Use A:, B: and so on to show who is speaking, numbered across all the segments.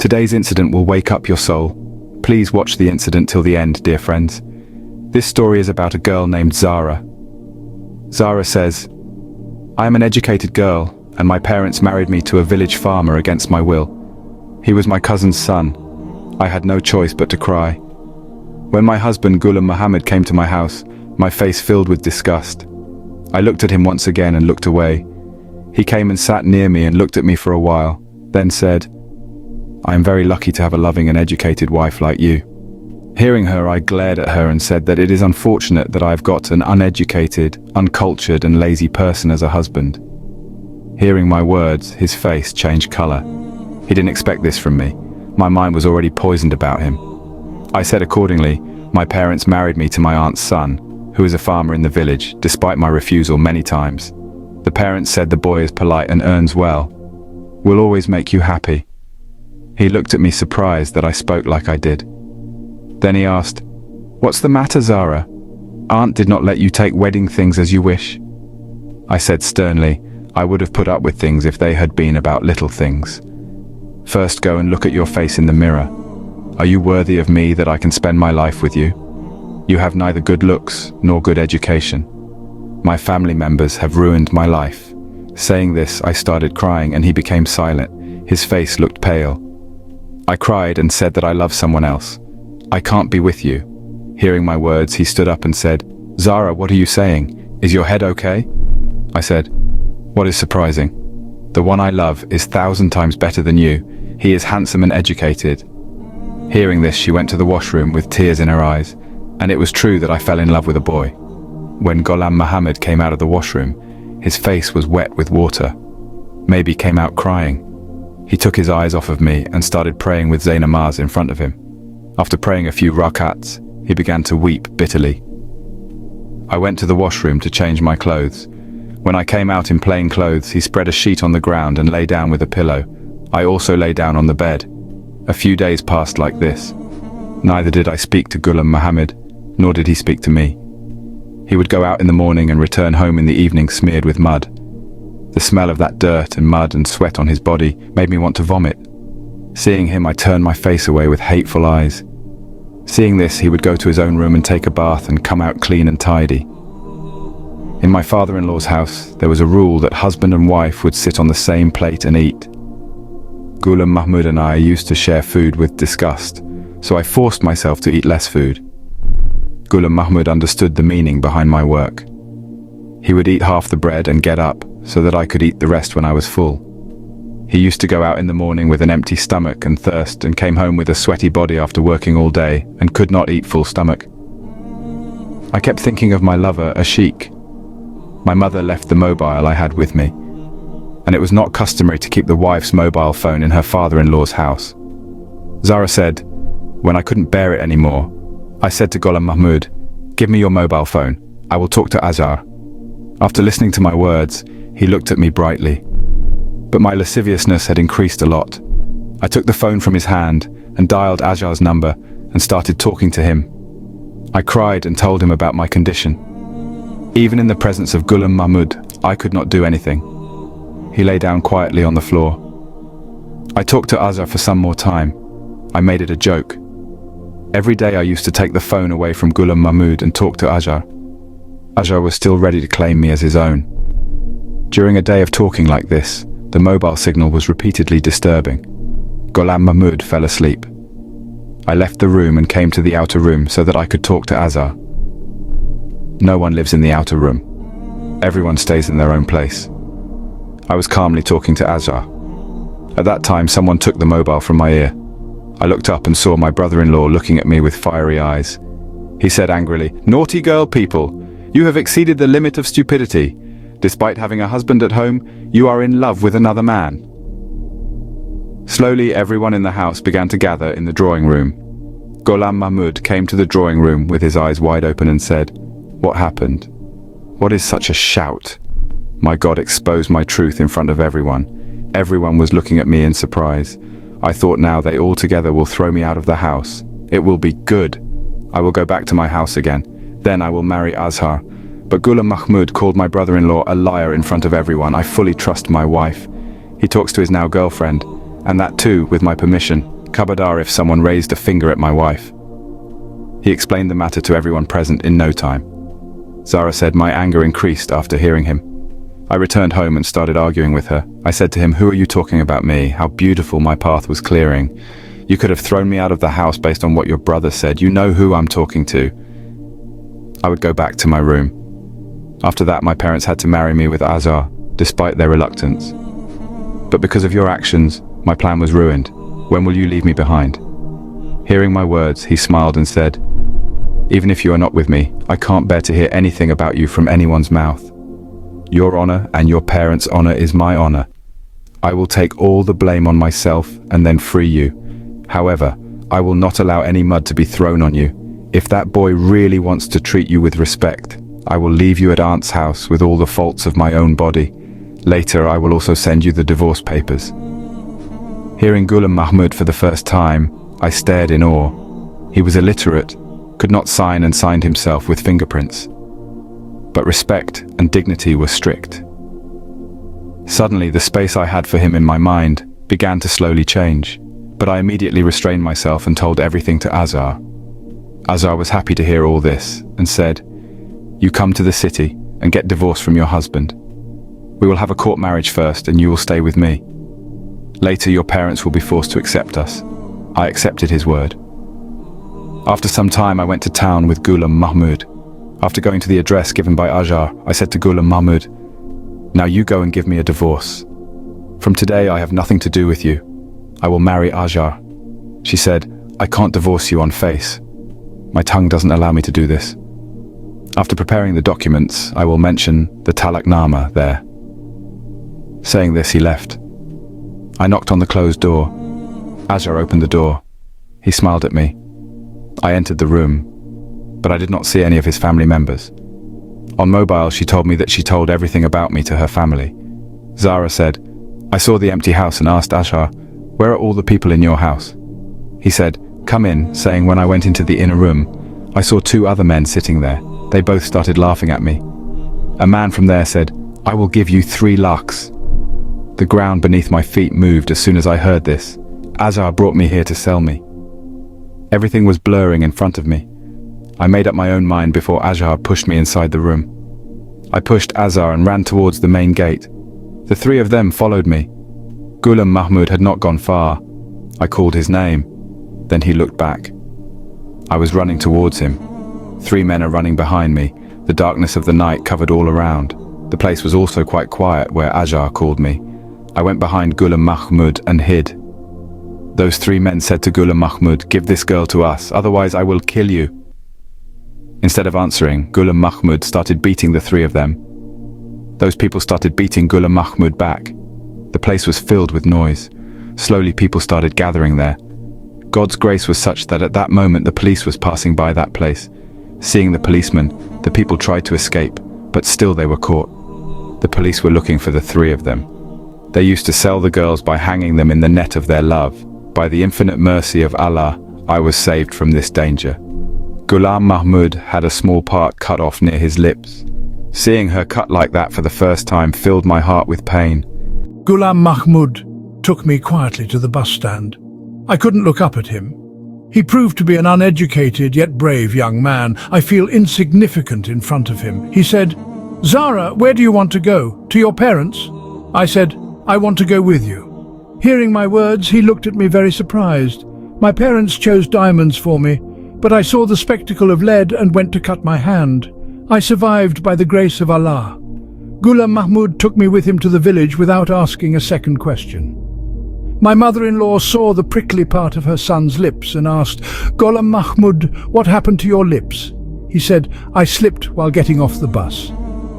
A: Today's incident will wake up your soul. Please watch the incident till the end, dear friends. This story is about a girl named Zara. Zara says, "I am an educated girl, and my parents married me to a village farmer against my will. He was my cousin's son. I had no choice but to cry. When my husband Ghulam Muhammad came to my house, my face filled with disgust. I looked at him once again and looked away. He came and sat near me and looked at me for a while, then said, 'I am very lucky to have a loving and educated wife like you.' Hearing her, I glared at her and said that it is unfortunate that I have got an uneducated, uncultured and lazy person as a husband. Hearing my words, his face changed color. He didn't expect this from me. My mind was already poisoned about him. I said accordingly, my parents married me to my aunt's son, who is a farmer in the village, despite my refusal many times. The parents said the boy is polite and earns well. Will always make you happy." He looked at me surprised that I spoke like I did. Then he asked, "What's the matter, Zara? Aunt did not let you take wedding things as you wish." I said sternly, I would have put up with things if they had been about little things. "First go and look at your face in the mirror. Are you worthy of me that I can spend my life with you? You have neither good looks nor good education. My family members have ruined my life." Saying this, I started crying and he became silent. His face looked pale. I cried and said that I love someone else. "I can't be with you." Hearing my words, he stood up and said, "Zara, what are you saying? Is your head okay?" I said, "What is surprising? The one I love is 1,000 times better than you. He is handsome and educated." Hearing this, she went to the washroom with tears in her eyes, and it was true that I fell in love with a boy. When Ghulam Muhammad came out of the washroom, his face was wet with water. Maybe came out crying. He took his eyes off of me and started praying with Zaynamaz in front of him. After praying a few rakats, he began to weep bitterly. I went to the washroom to change my clothes. When I came out in plain clothes, he spread a sheet on the ground and lay down with a pillow. I also lay down on the bed. A few days passed like this. Neither did I speak to Ghulam Muhammad, nor did he speak to me. He would go out in the morning and return home in the evening smeared with mud. The smell of that dirt and mud and sweat on his body made me want to vomit. Seeing him, I turned my face away with hateful eyes. Seeing this, he would go to his own room and take a bath and come out clean and tidy. In my father-in-law's house, there was a rule that husband and wife would sit on the same plate and eat. Ghulam Mahmud and I used to share food with disgust, so I forced myself to eat less food. Ghulam Mahmud understood the meaning behind my work. He would eat half the bread and get up, so that I could eat the rest when I was full. He used to go out in the morning with an empty stomach and thirst and came home with a sweaty body after working all day and could not eat full stomach. I kept thinking of my lover, Ashik. My mother left the mobile I had with me, and it was not customary to keep the wife's mobile phone in her father-in-law's house. Zara said, when I couldn't bear it anymore, I said to Ghulam Mahmud, "Give me your mobile phone. I will talk to Azhar." After listening to my words, he looked at me brightly. But my lasciviousness had increased a lot. I took the phone from his hand and dialed Azhar's number and started talking to him. I cried and told him about my condition. Even in the presence of Ghulam Mahmud, I could not do anything. He lay down quietly on the floor. I talked to Azhar for some more time. I made it a joke. Every day I used to take the phone away from Ghulam Mahmud and talk to Azhar. Azhar was still ready to claim me as his own. During a day of talking like this, the mobile signal was repeatedly disturbing. Ghulam Mahmud fell asleep. I left the room and came to the outer room so that I could talk to Azhar. No one lives in the outer room. Everyone stays in their own place. I was calmly talking to Azhar. At that time, someone took the mobile from my ear. I looked up and saw my brother-in-law looking at me with fiery eyes. He said angrily, "Naughty girl people, you have exceeded the limit of stupidity. Despite having a husband at home, you are in love with another man." Slowly, everyone in the house began to gather in the drawing room. Ghulam Mahmud came to the drawing room with his eyes wide open and said, "What happened? What is such a shout?" My God exposed my truth in front of everyone. Everyone was looking at me in surprise. I thought, now they all together will throw me out of the house. It will be good. I will go back to my house again. Then I will marry Azhar. But Ghulam Mahmud called my brother-in-law a liar in front of everyone. I fully trust my wife. He talks to his now girlfriend, and that too with my permission. Kabadar if someone raised a finger at my wife. He explained the matter to everyone present in no time. Zara said my anger increased after hearing him. I returned home and started arguing with her. I said to him, "Who are you talking about me? How beautiful my path was clearing. You could have thrown me out of the house based on what your brother said. You know who I'm talking to." I would go back to my room. After that, my parents had to marry me with Azar, despite their reluctance. "But because of your actions, my plan was ruined. When will you leave me behind?" Hearing my words, he smiled and said, "Even if you are not with me, I can't bear to hear anything about you from anyone's mouth. Your honor and your parents' honor is my honor. I will take all the blame on myself and then free you. However, I will not allow any mud to be thrown on you. If that boy really wants to treat you with respect, I will leave you at Aunt's house with all the faults of my own body. Later, I will also send you the divorce papers." Hearing Ghulam Mahmud for the first time, I stared in awe. He was illiterate, could not sign and signed himself with fingerprints. But respect and dignity were strict. Suddenly, the space I had for him in my mind began to slowly change, but I immediately restrained myself and told everything to Azar. Azar was happy to hear all this and said, "You come to the city and get divorced from your husband. We will have a court marriage first and you will stay with me. Later, your parents will be forced to accept us." I accepted his word. After some time, I went to town with Ghulam Mahmud. After going to the address given by Azar, I said to Ghulam Mahmud, "Now you go and give me a divorce. From today, I have nothing to do with you. I will marry Azar." She said, "I can't divorce you on face. My tongue doesn't allow me to do this." After preparing the documents, I will mention the talaknama there. Saying this, he left. I knocked on the closed door. Azar opened the door. He smiled at me. I entered the room, but I did not see any of his family members. On mobile, she told me that she told everything about me to her family. Zara said, "I saw the empty house and asked Azar, 'Where are all the people in your house?' He said, 'Come in,' saying when I went into the inner room, I saw 2 other men sitting there. They both started laughing at me. A man from there said, 'I will give you 3 lakhs.' The ground beneath my feet moved as soon as I heard this. Azar brought me here to sell me. Everything was blurring in front of me. I made up my own mind before Azar pushed me inside the room. I pushed Azar and ran towards the main gate. The 3 of them followed me. Ghulam Mahmud had not gone far. I called his name. Then he looked back. I was running towards him. 3 men are running behind me. The darkness of the night covered all around. The place was also quite quiet where Azar called me. I went behind Ghulam Mahmud and hid. Those 3 men said to Ghulam Mahmud, "Give this girl to us, otherwise I will kill you." Instead of answering, Ghulam Mahmud started beating the 3 of them. Those people started beating Ghulam Mahmud back. The place was filled with noise. Slowly people started gathering there. God's grace was such that at that moment the police was passing by that place. Seeing the policemen, the people tried to escape, but still they were caught. The police were looking for the 3 of them. They used to sell the girls by hanging them in the net of their love. By the infinite mercy of Allah, I was saved from this danger. Ghulam Mahmud had a small part cut off near his lips. Seeing her cut like that for the first time filled my heart with pain.
B: Ghulam Mahmud took me quietly to the bus stand. I couldn't look up at him. He proved to be an uneducated yet brave young man. I feel insignificant in front of him. He said, "Zara, where do you want to go? To your parents?" I said, "I want to go with you." Hearing my words, he looked at me very surprised. My parents chose diamonds for me, but I saw the spectacle of lead and went to cut my hand. I survived by the grace of Allah. Ghulam Mahmud took me with him to the village without asking a second question. My mother-in-law saw the prickly part of her son's lips and asked, "Ghulam Mahmud, what happened to your lips?" He said, "I slipped while getting off the bus."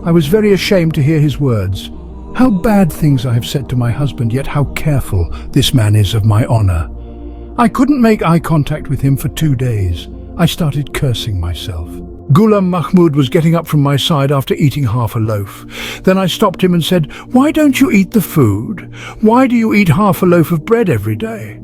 B: I was very ashamed to hear his words. How bad things I have said to my husband, yet how careful this man is of my honor. I couldn't make eye contact with him for 2 days. I started cursing myself. Ghulam Mahmud was getting up from my side after eating half a loaf. Then I stopped him and said, "Why don't you eat the food? Why do you eat half a loaf of bread every day?"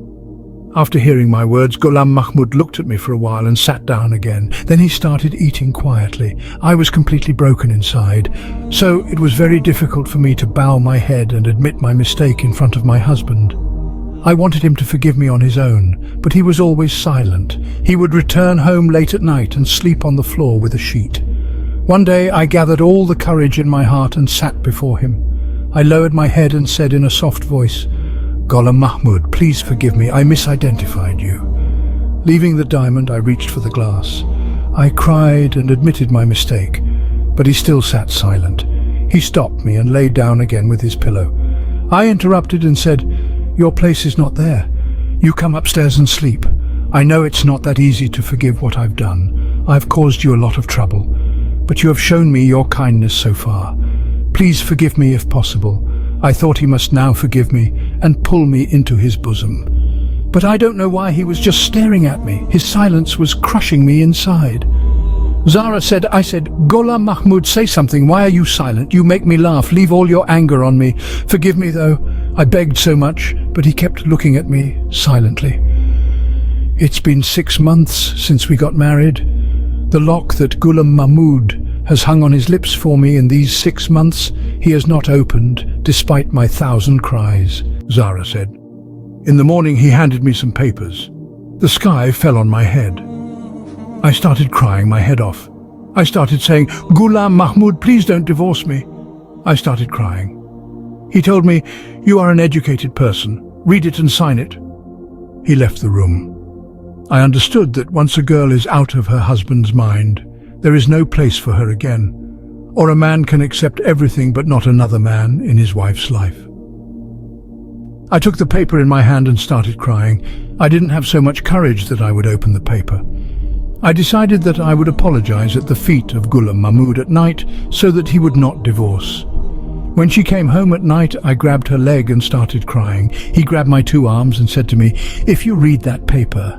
B: After hearing my words, Ghulam Mahmud looked at me for a while and sat down again. Then he started eating quietly. I was completely broken inside, so it was very difficult for me to bow my head and admit my mistake in front of my husband. I wanted him to forgive me on his own, but he was always silent. He would return home late at night and sleep on the floor with a sheet. One day I gathered all the courage in my heart and sat before him. I lowered my head and said in a soft voice, "Ghulam Mahmud, please forgive me, I misidentified you." Leaving the diamond, I reached for the glass. I cried and admitted my mistake, but he still sat silent. He stopped me and lay down again with his pillow. I interrupted and said, "Your place is not there. You come upstairs and sleep. I know it's not that easy to forgive what I've done. I've caused you a lot of trouble, but you have shown me your kindness so far. Please forgive me if possible." I thought he must now forgive me and pull me into his bosom. But I don't know why he was just staring at me. His silence was crushing me inside. Zara said, "Ghulam Mahmud, say something. Why are you silent? You make me laugh. Leave all your anger on me. Forgive me though." I begged so much, but he kept looking at me silently. It's been 6 months since we got married. The lock that Ghulam Mahmud has hung on his lips for me in these 6 months, he has not opened, despite my 1,000 cries, Zara said. In the morning he handed me some papers. The sky fell on my head. I started crying my head off. I started saying, "Ghulam Mahmud, please don't divorce me." I started crying. He told me, "You are an educated person. Read it and sign it." He left the room. I understood that once a girl is out of her husband's mind, there is no place for her again, or a man can accept everything but not another man in his wife's life. I took the paper in my hand and started crying. I didn't have so much courage that I would open the paper. I decided that I would apologize at the feet of Ghulam Mahmud at night so that he would not divorce. When she came home at night, I grabbed her leg and started crying. He grabbed my 2 arms and said to me, "If you read that paper,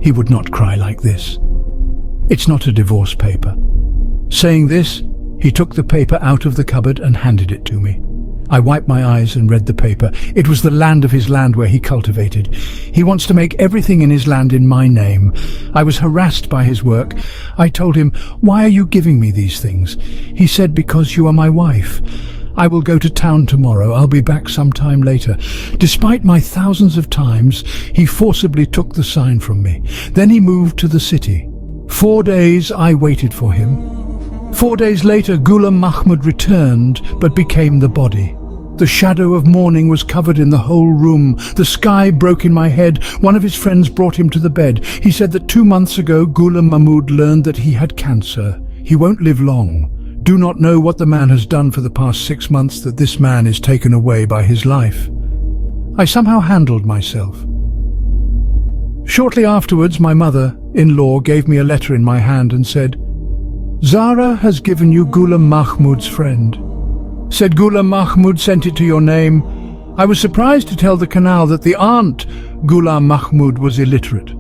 B: he would not cry like this. It's not a divorce paper." Saying this, he took the paper out of the cupboard and handed it to me. I wiped my eyes and read the paper. It was the land of his land where he cultivated. He wants to make everything in his land in my name. I was harassed by his work. I told him, "Why are you giving me these things?" He said, "Because you are my wife. I will go to town tomorrow. I'll be back sometime later." Despite my thousands of times, he forcibly took the sign from me. Then he moved to the city. 4 days I waited for him. 4 days later, Ghulam Mahmud returned, but became the body. The shadow of morning was covered in the whole room. The sky broke in my head. One of his friends brought him to the bed. He said that 2 months ago, Ghulam Mahmud learned that he had cancer. He won't live long. Do not know what the man has done for the past 6 months that this man is taken away by his life. I somehow handled myself. Shortly afterwards, my mother-in-law gave me a letter in my hand and said, "Zara has given you Ghulam Mahmud's friend. Said Ghulam Mahmud sent it to your name." I was surprised to tell the canal that the aunt Ghulam Mahmud was illiterate.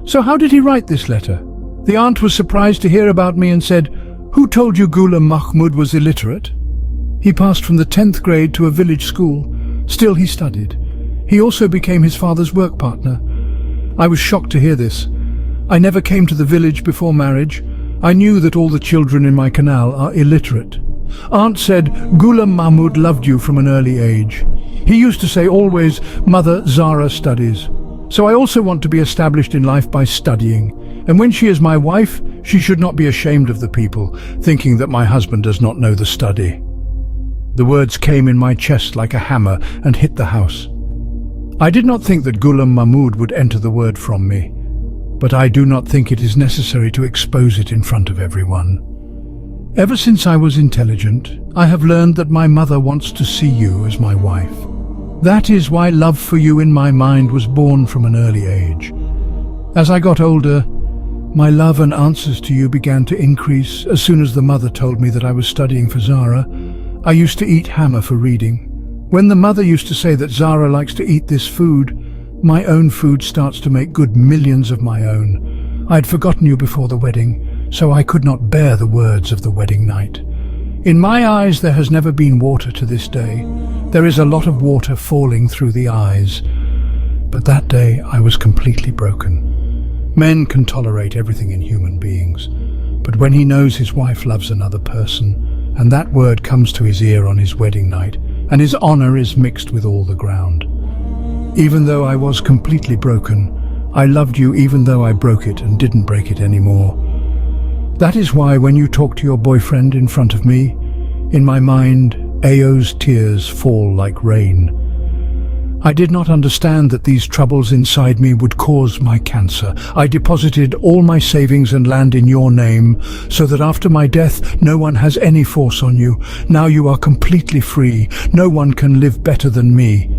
B: So how did he write this letter? The aunt was surprised to hear about me and said, "Who told you Ghulam Mahmud was illiterate?" He passed from the 10th grade to a village school. Still he studied. He also became his father's work partner. I was shocked to hear this. I never came to the village before marriage. I knew that all the children in my canal are illiterate. Aunt said, "Ghulam Mahmud loved you from an early age. He used to say always, 'Mother, Zara studies.' So I also want to be established in life by studying. And when she is my wife, she should not be ashamed of the people, thinking that my husband does not know the study." The words came in my chest like a hammer and hit the house. I did not think that Ghulam Mahmud would enter the word from me, but I do not think it is necessary to expose it in front of everyone. Ever since I was intelligent, I have learned that my mother wants to see you as my wife. That is why love for you in my mind was born from an early age. As I got older, my love and answers to you began to increase. As soon as the mother told me that I was studying for Zara, I used to eat hammer for reading. When the mother used to say that Zara likes to eat this food, my own food starts to make good millions of my own. I had forgotten you before the wedding, so I could not bear the words of the wedding night. In my eyes there has never been water to this day. There is a lot of water falling through the eyes. But that day I was completely broken. Men can tolerate everything in human beings, but when he knows his wife loves another person, and that word comes to his ear on his wedding night, and his honor is mixed with all the ground. Even though I was completely broken, I loved you even though I broke it and didn't break it anymore. That is why when you talk to your boyfriend in front of me, in my mind, Ao's tears fall like rain. I did not understand that these troubles inside me would cause my cancer. I deposited all my savings and land in your name, so that after my death, no one has any force on you. Now you are completely free. No one can live better than me.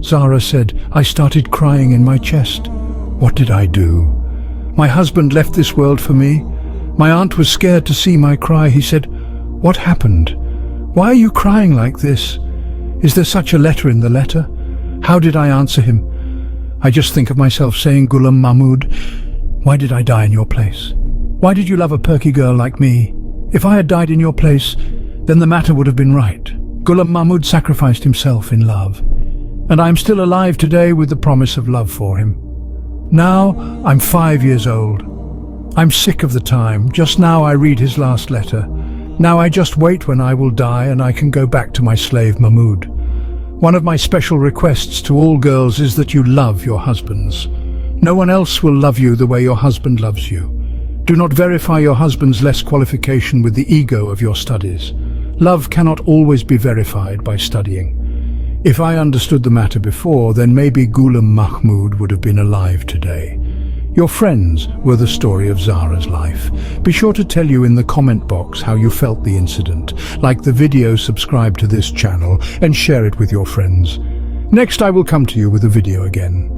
B: Zara said, I started crying in my chest. What did I do? My husband left this world for me. My aunt was scared to see my cry. He said, what happened? Why are you crying like this? Is there such a letter in the letter? How did I answer him? I just think of myself saying, Ghulam Mahmud, why did I die in your place? Why did you love a perky girl like me? If I had died in your place, then the matter would have been right. Ghulam Mahmud sacrificed himself in love, and I am still alive today with the promise of love for him. Now I'm 5 years old. I'm sick of the time. Just now I read his last letter. Now I just wait when I will die and I can go back to my slave Mahmud. One of my special requests to all girls is that you love your husbands. No one else will love you the way your husband loves you. Do not verify your husband's less qualification with the ego of your studies. Love cannot always be verified by studying. If I understood the matter before, then maybe Ghulam Mahmud would have been alive today. Your friends were the story of Zara's life. Be sure to tell you in the comment box how you felt the incident. Like the video, subscribe to this channel, and share it with your friends. Next I will come to you with a video again.